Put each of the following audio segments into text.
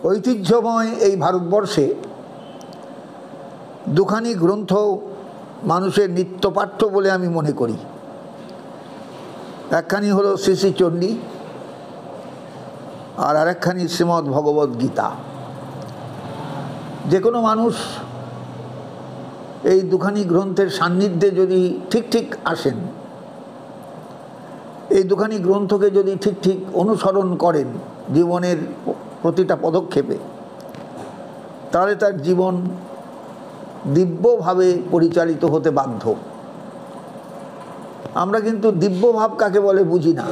ঐতিহ্যময় এই ভারতবর্ষে দুখানি গ্রন্থ মানুষের নিত্যপাঠ্য বলে আমি মনে করি। একখানি হলো শ্রী শ্রী চণ্ডী আর আরেকখানি শ্রীমদ্ ভগবদ্ গীতা। যে কোনো মানুষ এই দুখানি গ্রন্থের সান্নিধ্যে যদি ঠিক ঠিক আসেন, এই দুখানি গ্রন্থকে যদি ঠিক ঠিক অনুসরণ করেন জীবনের প্রতিটা পদক্ষেপে, তাহলে তার জীবন দিব্যভাবে পরিচালিত হতে বাধ্য। আমরা কিন্তু দিব্যভাব কাকে বলে বুঝি না।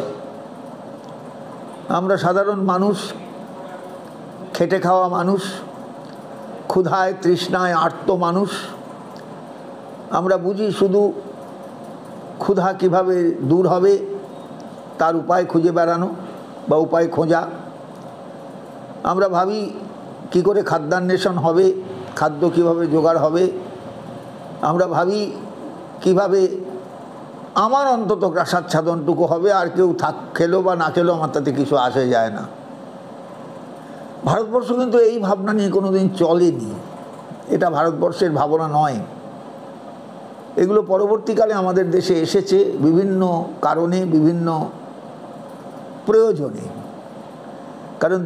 আমরা সাধারণ মানুষ, খেটে খাওয়া মানুষ, ক্ষুধায় তৃষ্ণায় আর্ত মানুষ। আমরা বুঝি শুধু ক্ষুধা কিভাবে দূর হবে তার উপায় খুঁজে বেড়ানো বা উপায় খোঁজা। আমরা ভাবি কি করে খাদ্যান্বেষণ হবে, খাদ্য কিভাবে জোগাড় হবে। আমরা ভাবি কিভাবে আমার অন্তত গ্রাসাচ্ছাদনটুকু হবে, আর কেউ খেলো বা না খেলো আমার তাতে কিছু আসে যায় না। ভারতবর্ষ কিন্তু এই ভাবনা নিয়ে কোনোদিন চলেনি। এটা ভারতবর্ষের ভাবনা নয়। এগুলো পরবর্তীকালে আমাদের দেশে এসেছে বিভিন্ন কারণে, বিভিন্ন প্রয়োজনে। কারণ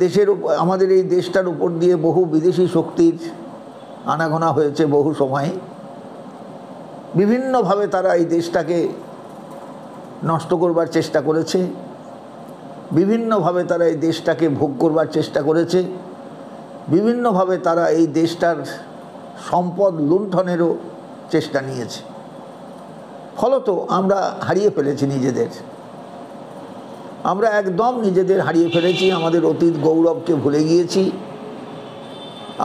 আমাদের এই দেশটার উপর দিয়ে বহু বিদেশি শক্তির আনাগোনা হয়েছে বহু সময়ে। বিভিন্নভাবে তারা এই দেশটাকে নষ্ট করবার চেষ্টা করেছে, বিভিন্নভাবে তারা এই দেশটাকে ভোগ করবার চেষ্টা করেছে, বিভিন্নভাবে তারা এই দেশটার সম্পদ লুণ্ঠনেরও চেষ্টা নিয়েছে। ফলত আমরা হারিয়ে ফেলেছি নিজেদের। আমরা একদম নিজেদের হারিয়ে ফেলেছি, আমাদের অতীত গৌরবকে ভুলে গিয়েছি।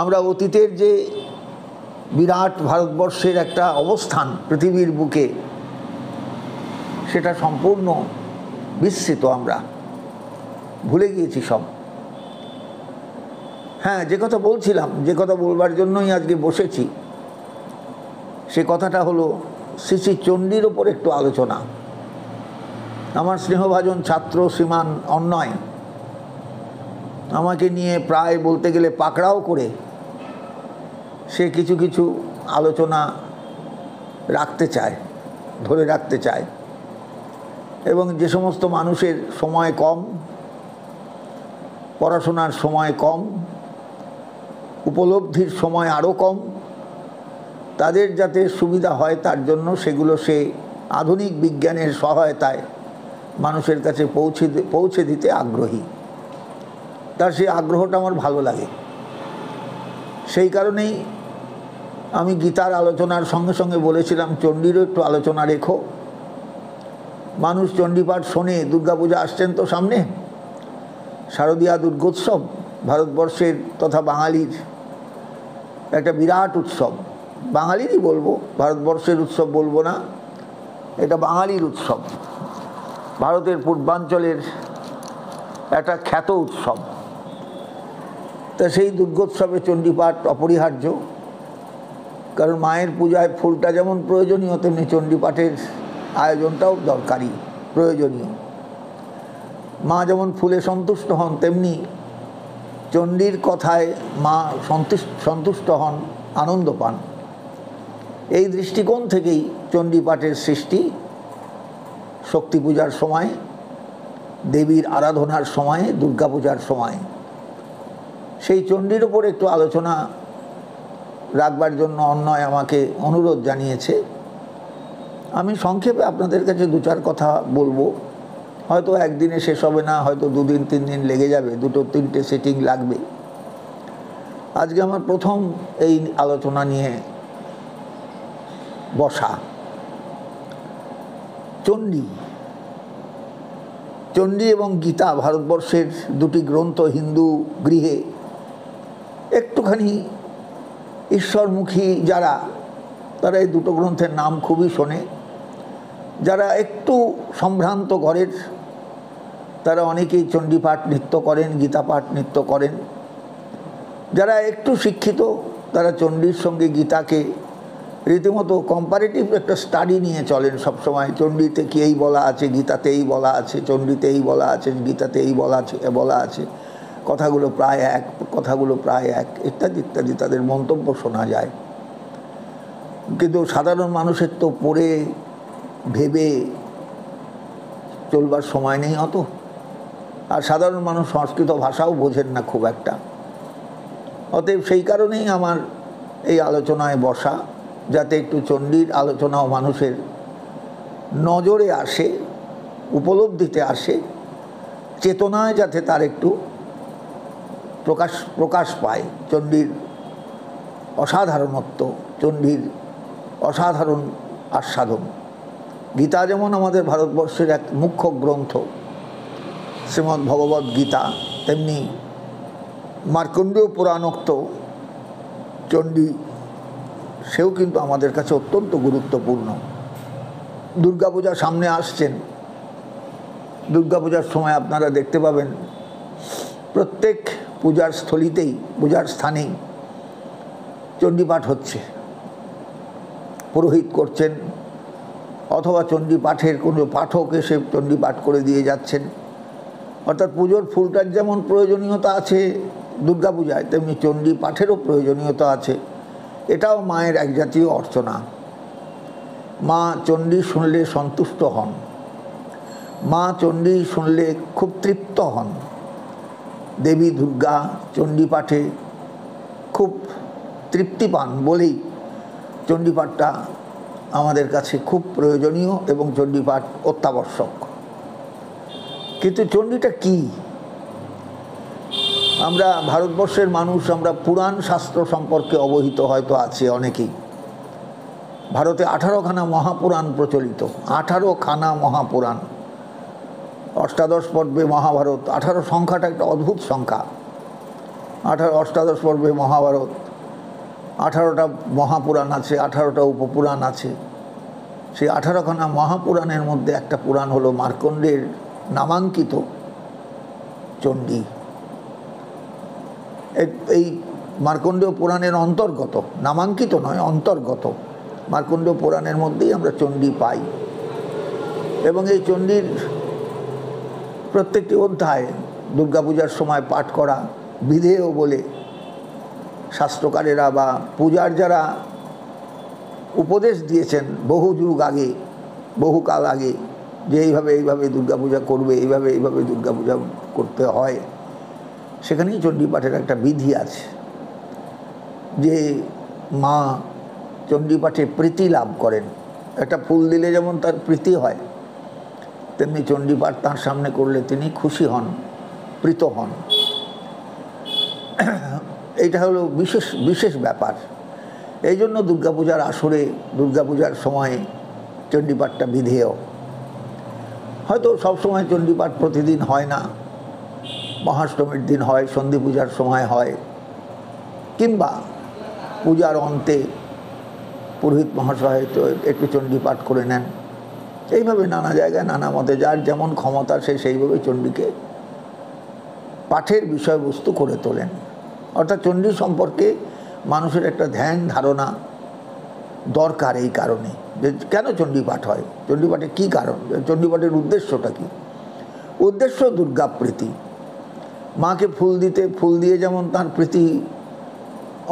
আমরা অতীতের যে বিরাট ভারতবর্ষের একটা অবস্থান পৃথিবীর বুকে, সেটা সম্পূর্ণ বিস্মৃত। আমরা ভুলে গিয়েছি সব। হ্যাঁ, যে কথা বলছিলাম, যে কথা বলবার জন্যই আজকে বসেছি, সে কথাটা হলো শ্রী শ্রী চণ্ডীর ওপর একটু আলোচনা। আমার স্নেহভাজন ছাত্র শ্রীমান অন্নয় আমাকে নিয়ে প্রায় বলতে গেলে পাকড়াও করে সে কিছু কিছু আলোচনা রাখতে চায়, ধরে রাখতে চায়। এবং যে সমস্ত মানুষের সময় কম, পড়াশোনার সময় কম, উপলব্ধির সময় আরও কম, তাদের যাতে সুবিধা হয় তার জন্য সেগুলো সে আধুনিক বিজ্ঞানের সহায়তায় মানুষের কাছে পৌঁছে দিতে আগ্রহী। তার সেই আগ্রহটা আমার ভালো লাগে। সেই কারণেই আমি গীতার আলোচনার সঙ্গে সঙ্গে বলেছিলাম চণ্ডীরও একটু আলোচনা রেখো। মানুষ চণ্ডীপাঠ শোনে। দুর্গাপূজা আসছেন তো সামনে, শারদীয়া দুর্গোৎসব ভারতবর্ষের তথা বাঙালির একটা বিরাট উৎসব। বাঙালিরই বলবো, ভারতবর্ষের উৎসব বলবো না, এটা বাঙালির উৎসব। ভারতের পূর্বাঞ্চলের একটা খ্যাত উৎসব। তা সেই দুর্গোৎসবে চণ্ডীপাঠ অপরিহার্য। কারণ মায়ের পূজায় ফুলটা যেমন প্রয়োজনীয়, তেমনি চণ্ডীপাঠের আয়োজনটাও দরকারি, প্রয়োজনীয়। মা যেমন ফুলে সন্তুষ্ট হন, তেমনি চণ্ডীর কথায় মা সন্তুষ্ট হন, আনন্দ পান। এই দৃষ্টিকোণ থেকেই চণ্ডীপাঠের সৃষ্টি। শক্তি পূজার সময়, দেবীর আরাধনার সময়ে, দুর্গাপূজার সময় সেই চণ্ডীর ওপর একটু আলোচনা রাখবার জন্য অন্যয় আমাকে অনুরোধ জানিয়েছে। আমি সংক্ষেপে আপনাদের কাছে দু চার কথা বলবো। হয়তো একদিনে শেষ হবে না, হয়তো দুদিন তিন দিন লেগে যাবে, দুটো তিনটে সেটিং লাগবে। আজকে আমার প্রথম এই আলোচনা নিয়ে বসা। চণ্ডী এবং গীতা ভারতবর্ষের দুটি গ্রন্থ হিন্দু গৃহে একটুখানি ঈশ্বরমুখী যারা, তারা এই দুটো গ্রন্থের নাম খুবই শোনে। যারা একটু সম্ভ্রান্ত ঘরের, তারা অনেকেই চণ্ডীপাঠ নৃত্য করেন, গীতাপাঠ নৃত্য করেন। যারা একটু শিক্ষিত, তারা চণ্ডীর সঙ্গে গীতাকে রীতিমতো কম্পারেটিভ একটা স্টাডি নিয়ে চলেন সবসময়। চণ্ডীতে কি এই বলা আছে, গীতাতে এই বলা আছে, চণ্ডীতে এই বলা আছে, গীতাতে এই বলা আছে। কথাগুলো প্রায় এক, কথাগুলো প্রায় এক, ইত্যাদি ইত্যাদি তাদের মন্তব্য শোনা যায়। কিন্তু সাধারণ মানুষের তো পড়ে ভেবে চলবার সময় নেই অত, আর সাধারণ মানুষ সংস্কৃত ভাষাও বোঝেন না খুব একটা। অতএব সেই কারণেই আমার এই আলোচনায় বসা, যাতে একটু চণ্ডীর আলোচনাও মানুষের নজরে আসে, উপলব্ধিতে আসে, চেতনায় যাতে তার একটু প্রকাশ পায় চণ্ডীর অসাধারণত্ব, চণ্ডীর অসাধারণ আস্বাদন। গীতা যেমন আমাদের ভারতবর্ষের এক মুখ্য গ্রন্থ, শ্রীমদ্ ভগবদ্ গীতা, তেমনি মার্কণ্ডেয় পুরাণোক্ত চণ্ডী, সেও কিন্তু আমাদের কাছে অত্যন্ত গুরুত্বপূর্ণ। দুর্গাপূজা সামনে আসছেন, দুর্গাপূজার সময় আপনারা দেখতে পাবেন প্রত্যেক পূজার স্থলিতেই, পূজার স্থানেই চণ্ডীপাঠ হচ্ছে, পুরোহিত করছেন, অথবা চণ্ডীপাঠের কোনো পাঠক এসে চণ্ডীপাঠ করে দিয়ে যাচ্ছেন। অর্থাৎ পুজোর ফুলটার যেমন প্রয়োজনীয়তা আছে দুর্গাপূজায়, তেমনি চণ্ডীপাঠেরও প্রয়োজনীয়তা আছে। এটাও মায়ের এক জাতীয় অর্চনা। মা চণ্ডী শুনলে সন্তুষ্ট হন, মা চণ্ডী শুনলে খুব তৃপ্ত হন। দেবী দুর্গা চণ্ডীপাঠে খুব তৃপ্তি পান বলেই চণ্ডীপাঠটা আমাদের কাছে খুব প্রয়োজনীয় এবং চণ্ডীপাঠ অত্যাবশ্যক। কিন্তু চণ্ডীটা কি? আমরা ভারতবর্ষের মানুষ, আমরা পুরাণ শাস্ত্র সম্পর্কে অবহিত হয়তো আছে অনেকেই। ভারতে 18খানা মহাপুরাণ প্রচলিত, 18খানা মহাপুরাণ, অষ্টাদশ পর্বে মহাভারত। 18 সংখ্যাটা একটা অদ্ভুত সংখ্যা। অষ্টাদশ পর্বে মহাভারত, 18টা মহাপুরাণ আছে, 18টা উপপুরাণ আছে। সেই 18খানা মহাপুরাণের মধ্যে একটা পুরাণ হলো মার্কণ্ডের নামাঙ্কিত চণ্ডী। এই মার্কণ্ডেয় পুরাণের অন্তর্গত, নামাঙ্কিত নয়, অন্তর্গত মার্কণ্ডেয় পুরাণের মধ্যেই আমরা চণ্ডী পাই। এবং এই চণ্ডীর প্রত্যেকটি অধ্যায় দুর্গাপূজার সময় পাঠ করা বিধেয় বলে শাস্ত্রকারেরা বা পূজার যারা উপদেশ দিয়েছেন বহু যুগ আগে, বহুকাল আগে, যে এইভাবে দুর্গাপূজা করবে, এইভাবে দুর্গাপূজা করতে হয়, সেখানেই চণ্ডীপাঠের একটা বিধি আছে যে মা চণ্ডীপাঠে প্রীতি লাভ করেন। একটা ফুল দিলে যেমন তার প্রীতি হয়, তেমনি চণ্ডীপাঠ তার সামনে করলে তিনি খুশি হন, প্রীত হন। এইটা হলো বিশেষ ব্যাপার। এই জন্য দুর্গাপূজার আসরে, দুর্গাপূজার সময়ে চণ্ডীপাঠটা বিধেয়। হয়তো সবসময় চণ্ডীপাঠ প্রতিদিন হয় না, মহাষ্টমীর দিন হয়, সন্ধি পূজার সময় হয়, কিংবা পূজার অন্তে পুরোহিত মহাশয় তো একটু চণ্ডীপাঠ করে নেন। এইভাবে নানা জায়গায় নানা মতে যার যেমন ক্ষমতা সে সেইভাবে চণ্ডীকে পাঠের বিষয়বস্তু করে তোলেন। অর্থাৎ চণ্ডী সম্পর্কে মানুষের একটা ধ্যান ধারণা দরকার। এই কারণে যে কেন চণ্ডীপাঠ হয়, চণ্ডীপাঠের কী কারণ, চণ্ডীপাঠের উদ্দেশ্যটা কী? উদ্দেশ্য দুর্গা প্রীতি। মাকে ফুল দিয়ে যেমন তার প্রীতি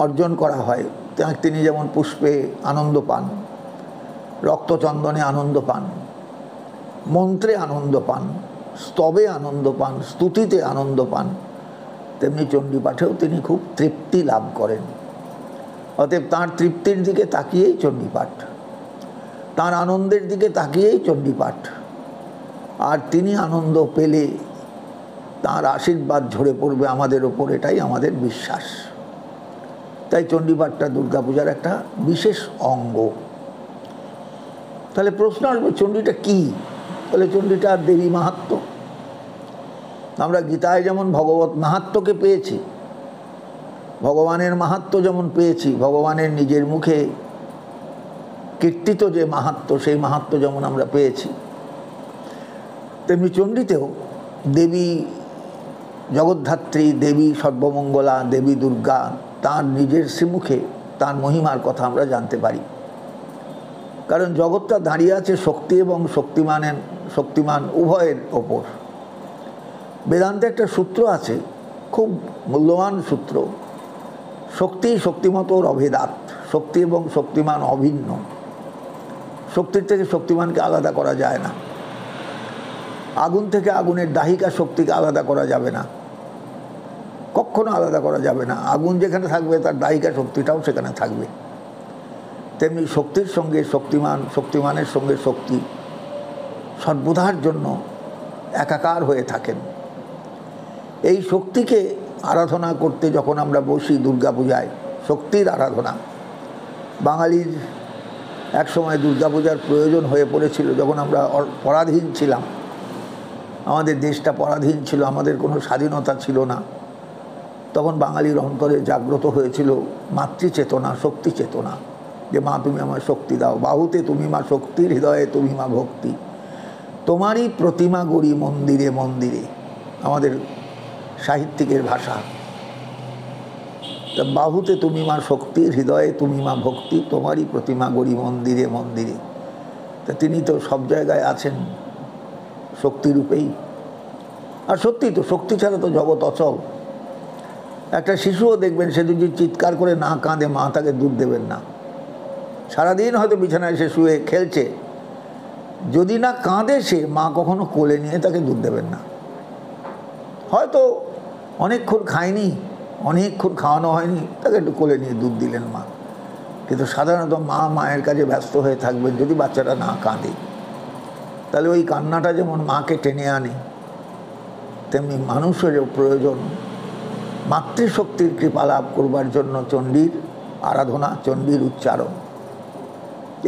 অর্জন করা হয়, তিনি যেমন পুষ্পে আনন্দ পান, রক্তচন্দনে আনন্দ পান, মন্ত্রে আনন্দ পান, স্তবে আনন্দ পান, স্তুতিতে আনন্দ পান, তেমনি চণ্ডীপাঠেও তিনি খুব তৃপ্তি লাভ করেন। অতএব তাঁর তৃপ্তির দিকে তাকিয়েই চণ্ডীপাঠ, তাঁর আনন্দের দিকে তাকিয়েই চণ্ডীপাঠ। আর তিনি আনন্দ পেলে তাঁর আশীর্বাদ ঝরে পড়বে আমাদের ওপর, এটাই আমাদের বিশ্বাস। তাই চণ্ডীপাঠটা দুর্গাপূজার একটা বিশেষ অঙ্গ। তাহলে প্রশ্ন আসবে, চণ্ডীটা কী? তাহলে চণ্ডীটা দেবী মাহাত্ম্য। আমরা গীতায় যেমন ভগবত মাহাত্ম্যকে পেয়েছি, ভগবানের মাহাত্ম্য যেমন পেয়েছি, ভগবানের নিজের মুখে কীর্তিত যে মাহাত্ম্য, সেই মাহাত্ম্য যেমন আমরা পেয়েছি, তেমনি চণ্ডীতেও দেবী জগদ্ধাত্রী, দেবী সর্বমঙ্গলা, দেবী দুর্গা, তার নিজের শ্রীমুখে তার মহিমার কথা আমরা জানতে পারি। কারণ জগৎটা দাঁড়িয়ে আছে শক্তি এবং শক্তিমান উভয়ের ওপর। বেদান্তে একটা সূত্র আছে, খুব মূল্যবান সূত্র। শক্তি শক্তিমতোর অভেদাত, শক্তি এবং শক্তিমান অভিন্ন। শক্তির থেকে শক্তিমানকে আলাদা করা যায় না। আগুন থেকে আগুনের দাহিকা শক্তিকে আলাদা করা যাবে না, কখনো আলাদা করা যাবে না। আগুন যেখানে থাকবে তার দাহিকা শক্তিটাও সেখানে থাকবে। তেমনি শক্তির সঙ্গে শক্তিমান, শক্তিমানের সঙ্গে শক্তি সর্বদার জন্য একাকার হয়ে থাকেন। এই শক্তিকে আরাধনা করতে যখন আমরা বসি দুর্গাপূজায়, শক্তির আরাধনা, বাঙালির একসময় দুর্গাপূজার প্রয়োজন হয়ে পড়েছিল যখন আমরা পরাধীন ছিলাম, আমাদের দেশটা পরাধীন ছিল, আমাদের কোনো স্বাধীনতা ছিল না। তখন বাঙালির অন্তরে জাগ্রত হয়েছিল মাতৃচেতনা, শক্তি চেতনা, যে মা তুমি আমার শক্তি দাও, বাহুতে তুমি মা শক্তির, হৃদয়ে তুমি মা ভক্তি, তোমারই প্রতিমা গড়ি মন্দিরে মন্দিরে, আমাদের সাহিত্যিকের ভাষা। তা বাহুতে তুমি মা শক্তির, হৃদয়ে তুমি মা ভক্তি, তোমারই প্রতিমা গড়ি মন্দিরে মন্দিরে। তা তিনি তো সব জায়গায় আছেন শক্তিরূপেই। আর সত্যি তো, শক্তি ছাড়া তো জগৎ অচল। একটা শিশুও দেখবেন, সে যদি চিৎকার করে না কাঁদে, মা তাকে দুধ দেবেন না। সারাদিন হয়তো বিছানায় সে শুয়ে খেলছে, যদি না কাঁদে সে, মা কখনো কোলে নিয়ে তাকে দুধ দেবেন না। হয়তো অনেকক্ষণ খায়নি, অনেকক্ষণ খাওয়ানো হয়নি, তাকে একটু কোলে নিয়ে দুধ দিলেন মা। কিন্তু সাধারণত মা মায়ের কাছে ব্যস্ত হয়ে থাকবেন যদি বাচ্চাটা না কাঁদে। তাহলে ওই কান্নাটা যেমন মাকে টেনে আনে, তেমনি মানুষেরও প্রয়োজন মাতৃশক্তির কৃপা লাভ করবার জন্য চণ্ডীর আরাধনা, চণ্ডীর উচ্চারণ।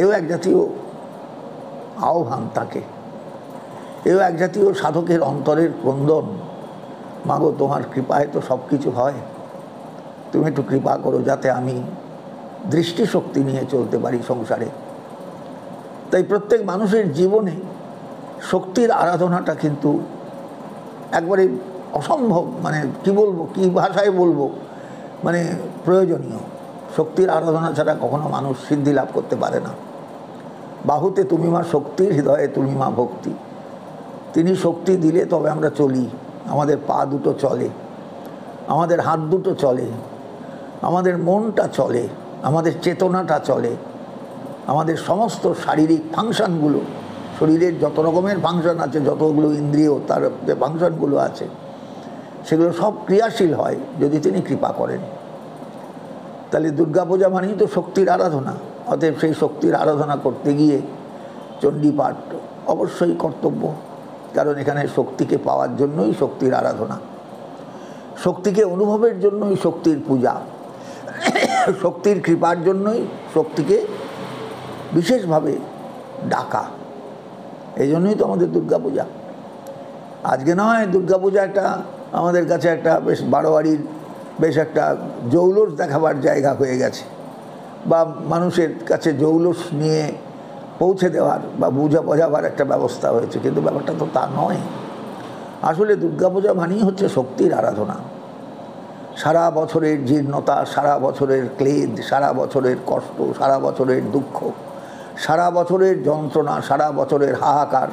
এও এক জাতীয় আহ্বান থাকে, এও এক জাতীয় সাধকের অন্তরের ক্রন্দন। মাগো, তোমার কৃপায় তো সব কিছু হয়, তুমি একটু কৃপা করো যাতে আমি দৃষ্টিশক্তি নিয়ে চলতে পারি সংসারে। তাই প্রত্যেক মানুষের জীবনে শক্তির আরাধনাটা কিন্তু একবারে অসম্ভব, মানে কি বলবো, কি ভাষায় বলবো, মানে প্রয়োজনীয়। শক্তির আরাধনা ছাড়া কখনো মানুষ সিদ্ধি লাভ করতে পারে না। বাহুতে তুমি মা শক্তির, হৃদয়ে তুমি মা ভক্তি। তিনি শক্তি দিলে তবে আমরা চলি, আমাদের পা দুটো চলে, আমাদের হাত দুটো চলে, আমাদের মনটা চলে, আমাদের চেতনাটা চলে, আমাদের সমস্ত শারীরিক ফাংশনগুলো, শরীরের যত রকমের ফাংশন আছে, যতগুলো ইন্দ্রিয়, তার যে ফাংশনগুলো আছে, সেগুলো সব ক্রিয়াশীল হয় যদি তিনি কৃপা করেন। তাহলে দুর্গাপূজা মানেই তো শক্তির আরাধনা। অতএব সেই শক্তির আরাধনা করতে গিয়ে চণ্ডীপাঠ অবশ্যই কর্তব্য, কারণ এখানে শক্তিকে পাওয়ার জন্যই শক্তির আরাধনা, শক্তিকে অনুভবের জন্যই শক্তির পূজা, শক্তির কৃপার জন্যই শক্তিকে বিশেষভাবে ডাকা। এই জন্যই তো আমাদের দুর্গাপূজা। আজকে নয়, দুর্গাপূজা একটা আমাদের কাছে একটা বেশ বারোয়ারির বেশ একটা জৌলস দেখাবার জায়গা হয়ে গেছে, বা মানুষের কাছে জৌলস নিয়ে পৌঁছে দেওয়ার বা বোঝাবার একটা ব্যবস্থা হয়েছে। কিন্তু ব্যাপারটা তো তা নয়। আসলে দুর্গাপূজা মানেই হচ্ছে শক্তির আরাধনা। সারা বছরের জীর্ণতা, সারা বছরের ক্লেদ, সারা বছরের কষ্ট, সারা বছরের দুঃখ, সারা বছরের যন্ত্রণা, সারা বছরের হাহাকার,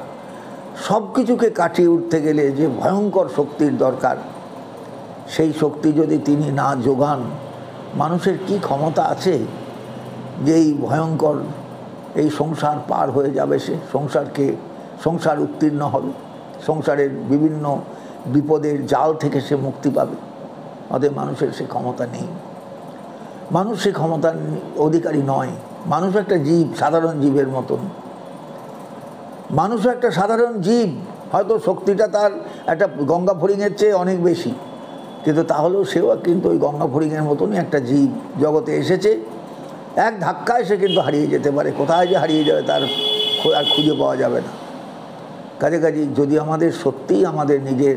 সব কিছুকে কাটিয়ে উঠতে গেলে যে ভয়ঙ্কর শক্তির দরকার, সেই শক্তি যদি তিনি না যোগান, মানুষের কি ক্ষমতা আছে যে এই ভয়ঙ্কর এই সংসার পার হয়ে যাবে? সে সংসার উত্তীর্ণ হবে, সংসারের বিভিন্ন বিপদের জাল থেকে সে মুক্তি পাবে। অতএব মানুষের সে ক্ষমতা নেই, মানুষ সে ক্ষমতার অধিকারী নয়। মানুষ একটা জীব, সাধারণ জীবের মতন। মানুষও একটা সাধারণ জীব, হয়তো শক্তিটা তার একটা গঙ্গা ফড়িংয়ের চেয়ে অনেক বেশি, কিন্তু তাহলেও সেও কিন্তু ওই গঙ্গা ফড়িংয়ের মতনই একটা জীব। জগতে এসেছে, এক ধাক্কায় সে কিন্তু হারিয়ে যেতে পারে, কোথায় যে হারিয়ে যাবে তার আর খুঁজে পাওয়া যাবে না। কাজেই যদি আমাদের সত্যিই আমাদের নিজের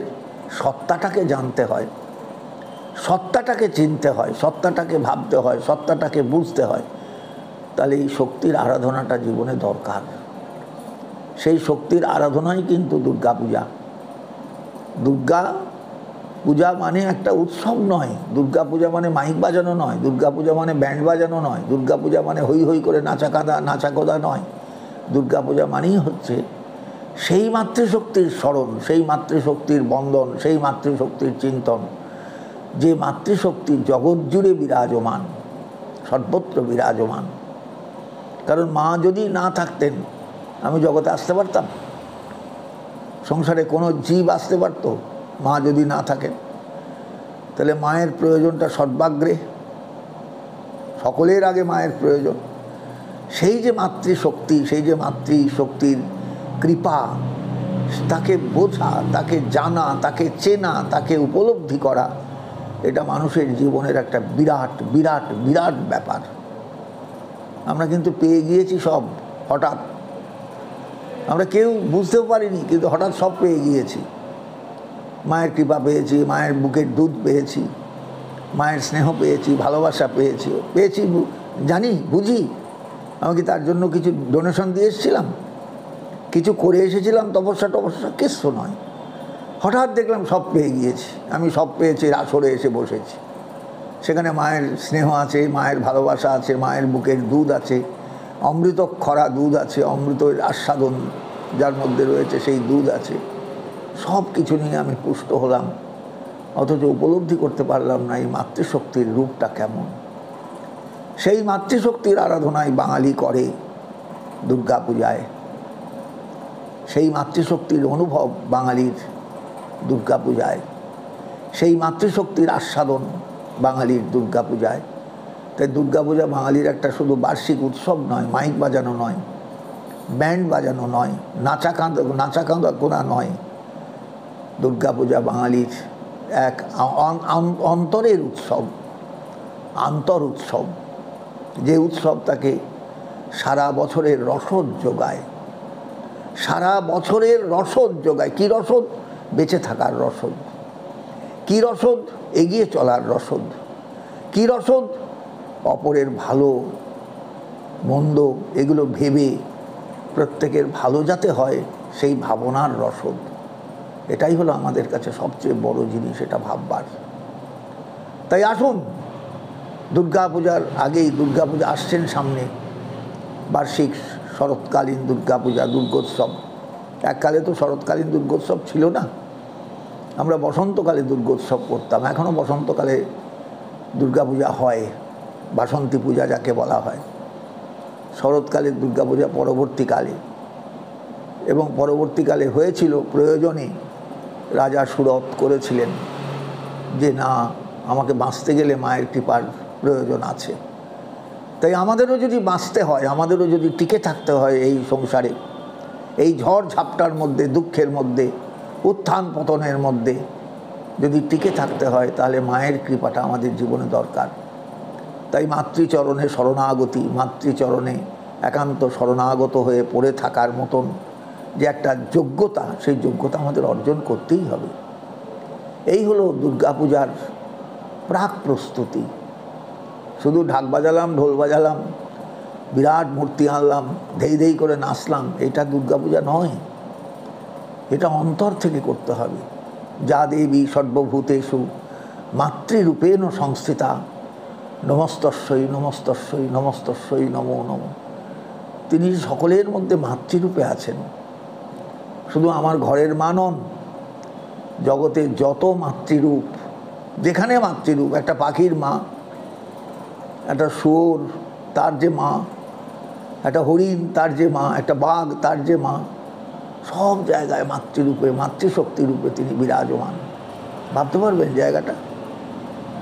সত্তাটাকে জানতে হয়, সত্তাটাকে চিনতে হয়, সত্তাটাকে ভাবতে হয়, সত্তাটাকে বুঝতে হয়, তাহলে এই শক্তির আরাধনাটা জীবনে দরকার। সেই শক্তির আরাধনাই কিন্তু দুর্গাপূজা। দুর্গাপূজা মানে একটা উৎসব নয়, দুর্গাপূজা মানে মাইক বাজানো নয়, দুর্গাপূজা মানে ব্যান্ড বাজানো নয়, দুর্গাপূজা মানে হই হই করে নাচাকোদা নয়। দুর্গাপূজা মানেই হচ্ছে সেই মাতৃশক্তির স্মরণ, সেই মাতৃশক্তির বন্দন, সেই মাতৃশক্তির চিন্তন, যে মাতৃশক্তি জগৎ জুড়ে বিরাজমান, সর্বত্র বিরাজমান। কারণ মা যদি না থাকতেন আমি জগতে আসতে পারতাম? সংসারে কোনো জীব আসতে পারতো মা যদি না থাকেন? তাহলে মায়ের প্রয়োজনটা সর্বাগ্রে, সকলের আগে মায়ের প্রয়োজন। সেই যে মাতৃশক্তি, সেই যে মাতৃশক্তির কৃপা, তাকে বোঝা, তাকে জানা, তাকে চেনা, তাকে উপলব্ধি করা, এটা মানুষের জীবনের একটা বিরাট বিরাট বিরাট ব্যাপার। আমরা কিন্তু পেয়ে গিয়েছি সব হঠাৎ, আমরা কেউ বুঝতেও পারিনি, কিন্তু হঠাৎ সব পেয়ে গিয়েছি। মায়ের কৃপা পেয়েছি, মায়ের বুকের দুধ পেয়েছি, মায়ের স্নেহ পেয়েছি, ভালোবাসা পেয়েছি, জানি, বুঝি। আমি কি তার জন্য কিছু ডোনেশন দিয়ে এসেছিলাম, কিছু করে এসেছিলাম, তপস্যা কিচ্ছু নয়। হঠাৎ দেখলাম সব পেয়ে গিয়েছি। আমি সব পেয়েছি, আসরে এসে বসেছি। সেখানে মায়ের স্নেহ আছে, মায়ের ভালোবাসা আছে, মায়ের বুকের দুধ আছে, অমৃত খরা দুধ আছে, অমৃতের আস্বাদন যার মধ্যে রয়েছে সেই দুধ আছে। সব কিছু নিয়ে আমি পুষ্ট হলাম, অথচ উপলব্ধি করতে পারলাম না এই মাতৃশক্তির রূপটা কেমন। সেই মাতৃশক্তির আরাধনায় বাঙালি করে দুর্গা পূজায়, সেই মাতৃশক্তির অনুভব বাঙালির দুর্গা পূজায়, সেই মাতৃশক্তির আস্বাদন বাঙালির দুর্গা পূজায়। তাই দুর্গা পূজা বাঙালির একটা শুধু বার্ষিক উৎসব নয়, মাইক বাজানো নয়, ব্যান্ড বাজানো নয়, নাচা কাঁদা নয়। দুর্গা পূজা বাঙালির এক অন্তরের উৎসব, আন্তর উৎসব, যে উৎসব তাকে সারা বছরের রসদ যোগায়, সারা বছরের রসদ যোগায়। কী রসদ? বেঁচে থাকার রসদ। কী রসদ? এগিয়ে চলার রসদ। কী রসদ? অপরের ভালো মন্দ এগুলো ভেবে প্রত্যেকের ভালো যাতে হয় সেই ভাবনার রসদ। এটাই হলো আমাদের কাছে সবচেয়ে বড় জিনিস, এটা ভাববার। তাই আসুন, দুর্গা পূজার আগেই, দুর্গা পূজা আসছেন সামনে, বার্ষিক শরৎকালীন দুর্গা পূজা, দুর্গোৎসব। এককালে তো শরৎকালীন দুর্গোৎসব ছিল না, আমরা বসন্তকালে দুর্গোৎসব করতাম। এখনও বসন্তকালে দুর্গা পূজা হয়, বাসন্তী পূজা যাকে বলা হয়। শরৎকালের দুর্গা পূজা পরবর্তীকালে, এবং পরবর্তীকালে হয়েছিল প্রয়োজনে। রাজা সুরত করেছিলেন যে না, আমাকে বাঁচতে গেলে মায়ের কৃপার প্রয়োজন আছে। তাই আমাদেরও যদি বাঁচতে হয়, আমাদেরও যদি টিকে থাকতে হয় এই সংসারে, এই ঝড় ঝাপটার মধ্যে, দুঃখের মধ্যে, উত্থান পতনের মধ্যে যদি টিকে থাকতে হয়, তাহলে মায়ের কৃপাটা আমাদের জীবনে দরকার। তাই মাতৃচরণে শরণাগতি, মাতৃচরণে একান্ত শরণাগত হয়ে পড়ে থাকার মতন যে একটা যোগ্যতা, সেই যোগ্যতা আমাদের অর্জন করতেই হবে। এই হলো দুর্গাপূজার প্রাক প্রস্তুতি। শুধু ঢাক বাজালাম, ঢোল বাজালাম, বিরাট মূর্তি আনলাম, ধেই ধেই করে নাচলাম, এটা দুর্গাপূজা নয়। এটা অন্তর থেকে করতে হবে। যা দেবী সর্বভূতেষু মাতৃরূপেণ সংস্থিতা, নমস্তস্যৈ নমস্তস্যৈ নমস্তস্যৈ নমো নমঃ। তিনি সকলের মধ্যে মাতৃরূপে আছেন। শুধু আমার ঘরের মা নন, জগতের যত মাতৃরূপ, যেখানে মাতৃরূপ, একটা পাখির মা, একটা শুয়োর তার যে মা, একটা হরিণ তার যে মা, একটা বাঘ তার যে মা, সব জায়গায় মাতৃরূপে, মাতৃশক্তিরূপে তিনি বিরাজমান। ভাবতে পারবেন জায়গাটা,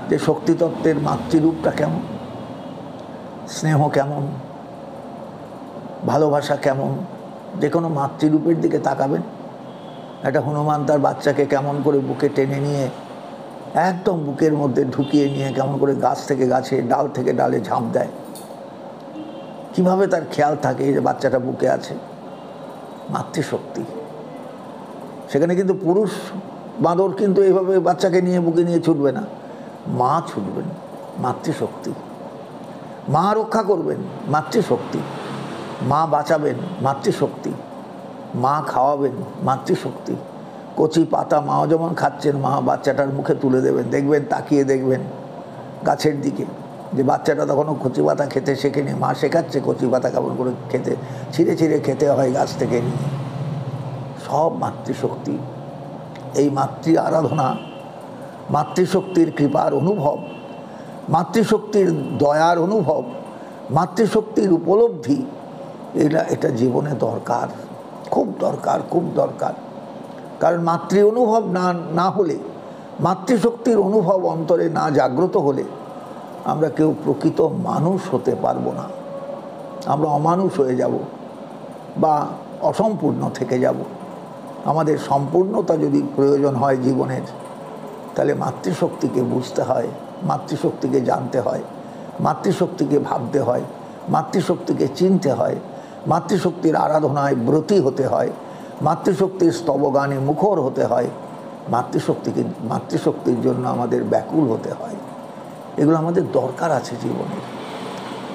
যে শক্তিতত্ত্বের মাতৃরূপটা কেমন, স্নেহ কেমন, ভালোবাসা কেমন। যে কোনো মাতৃরূপের দিকে তাকাবেন, একটা হনুমান তার বাচ্চাকে কেমন করে বুকে টেনে নিয়ে, একদম বুকের মধ্যে ঢুকিয়ে নিয়ে কেমন করে গাছ থেকে গাছে, ডাল থেকে ডালে ঝাঁপ দেয়, কিভাবে তার খেয়াল থাকে যে বাচ্চাটা বুকে আছে। মাতৃশক্তি। সেখানে কিন্তু পুরুষ বাঁদর কিন্তু এইভাবে বাচ্চাকে নিয়ে বুকে নিয়ে ছুটবে না, মা ছুটবেন। মাতৃশক্তি। মা রক্ষা করবেন, মাতৃশক্তি। মা বাঁচাবেন, মাতৃশক্তি। মা খাওয়াবেন, মাতৃশক্তি। কচি পাতা মাও যেমন খাচ্ছেন, মা বাচ্চাটার মুখে তুলে দেবেন, দেখবেন, তাকিয়ে দেখবেন গাছের দিকে, যে বাচ্চাটা তখনও কচি পাতা খেতে শেখেনি, মা শেখাচ্ছে কচি পাতা কেমন করে খেতে, ছিঁড়ে ছিঁড়ে খেতে হয় গাছ থেকে নিয়ে। সব মাতৃশক্তি। এই মাতৃ আরাধনা মাতৃশক্তির কৃপার অনুভব, মাতৃশক্তির দয়ার অনুভব, মাতৃশক্তির উপলব্ধি, এটা জীবনে দরকার, খুব দরকার, খুব দরকার। কারণ মাতৃ অনুভব না হলে, মাতৃশক্তির অনুভব অন্তরে না জাগ্রত হলে আমরা কেউ প্রকৃত মানুষ হতে পারবো না। আমরা অমানুষ হয়ে যাব বা অসম্পূর্ণ থেকে যাব। আমাদের সম্পূর্ণতা যদি প্রয়োজন হয় জীবনের, তাহলে মাতৃশক্তিকে বুঝতে হয়, মাতৃশক্তিকে জানতে হয়, মাতৃশক্তিকে ভাবতে হয়, মাতৃশক্তিকে চিনতে হয়, মাতৃশক্তির আরাধনায় ব্রতী হতে হয়, মাতৃশক্তির স্তবগানে মুখর হতে হয়, মাতৃশক্তির জন্য আমাদের ব্যাকুল হতে হয়। এগুলো আমাদের দরকার আছে জীবনে।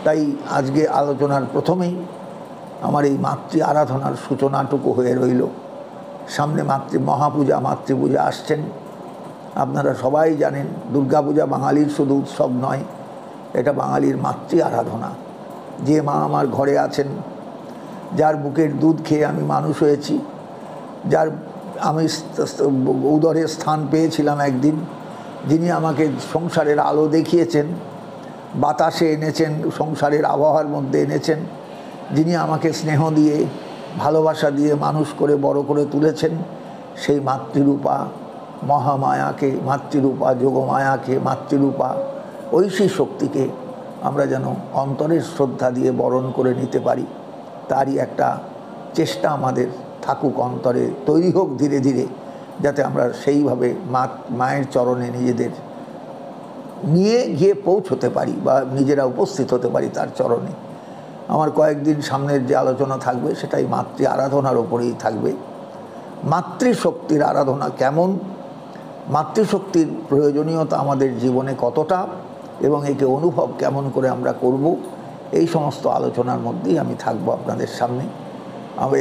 তাই আজকে আলোচনার প্রথমেই আমার এই মাতৃ আরাধনার সূচনাটুকু হয়ে রইল। সামনে মহাপূজা, মাতৃপূজা আসছেন। আপনারা সবাই জানেন দুর্গাপূজা বাঙালির শুধু উৎসব নয়, এটা বাঙালির মাতৃ আরাধনা। যে মা আমার ঘরে আছেন, যার বুকের দুধ খেয়ে আমি মানুষ হয়েছি, যার আমি উদরে স্থান পেয়েছিলাম একদিন, যিনি আমাকে সংসারের আলো দেখিয়েছেন, বাতাসে এনেছেন, সংসারের আবহাওয়ার মধ্যে এনেছেন, যিনি আমাকে স্নেহ দিয়ে, ভালোবাসা দিয়ে মানুষ করে বড় করে তুলেছেন, সেই মাতৃরূপা মহামায়াকে, মাতৃরূপা যোগমায়াকে, মাতৃরূপা ঐশী শক্তিকে আমরা যেন অন্তরের শ্রদ্ধা দিয়ে বরণ করে নিতে পারি, তারই একটা চেষ্টা আমাদের থাকুক অন্তরে, তৈরি হোক ধীরে ধীরে, যাতে আমরা সেইভাবে মায়ের চরণে নিজেদের নিয়ে গিয়ে পৌঁছতে পারি বা নিজেরা উপস্থিত হতে পারি তার চরণে। আমার কয়েকদিন সামনের যে আলোচনা থাকবে সেটাই মাতৃ আরাধনার ওপরেই থাকবে। মাতৃশক্তির আরাধনা কেমন, মাতৃশক্তির প্রয়োজনীয়তা আমাদের জীবনে কতটা, এবং একে অনুভব কেমন করে আমরা করব, এই সমস্ত আলোচনার মধ্যেই আমি থাকব আপনাদের সামনে।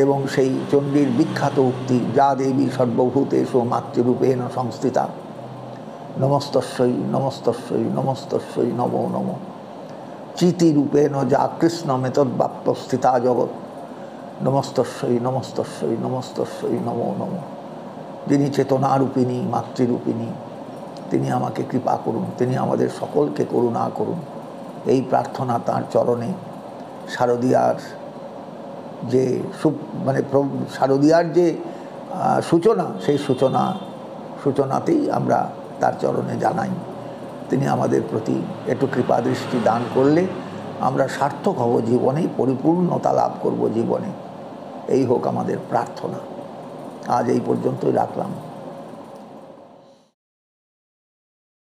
এবং সেই চণ্ডীর বিখ্যাত উক্তি, যা দেবী সর্বভূতেষু মাতৃরূপেণ সংস্থিতা, নমস্তস্যৈ নমস্তস্যৈ নমস্তস্যৈ নমো নমঃ, চিতিরূপেণ যা কৃষ্ণ মেতদ্বাপ্ত স্থিতা জগৎ, নমস্তস্যৈ নমস্তস্যৈ নমস্তস্যৈ নমো নমঃ। যিনি চেতনারূপিণী, মাতৃরূপিণী, তিনি আমাকে কৃপা করুন, তিনি আমাদের সকলকে করুণা করুন, এই প্রার্থনা তাঁর চরণে। শারদীয়ার যে শারদীয়ার যে সূচনা, সেই সূচনাতেই আমরা তার চরণে জানাই। তিনি আমাদের প্রতি একটু কৃপা দৃষ্টি দান করলে আমরা সার্থক হব জীবনে, পরিপূর্ণতা লাভ করব জীবনে। এই হোক আমাদের প্রার্থনা। আজ এই পর্যন্তই রাখলাম।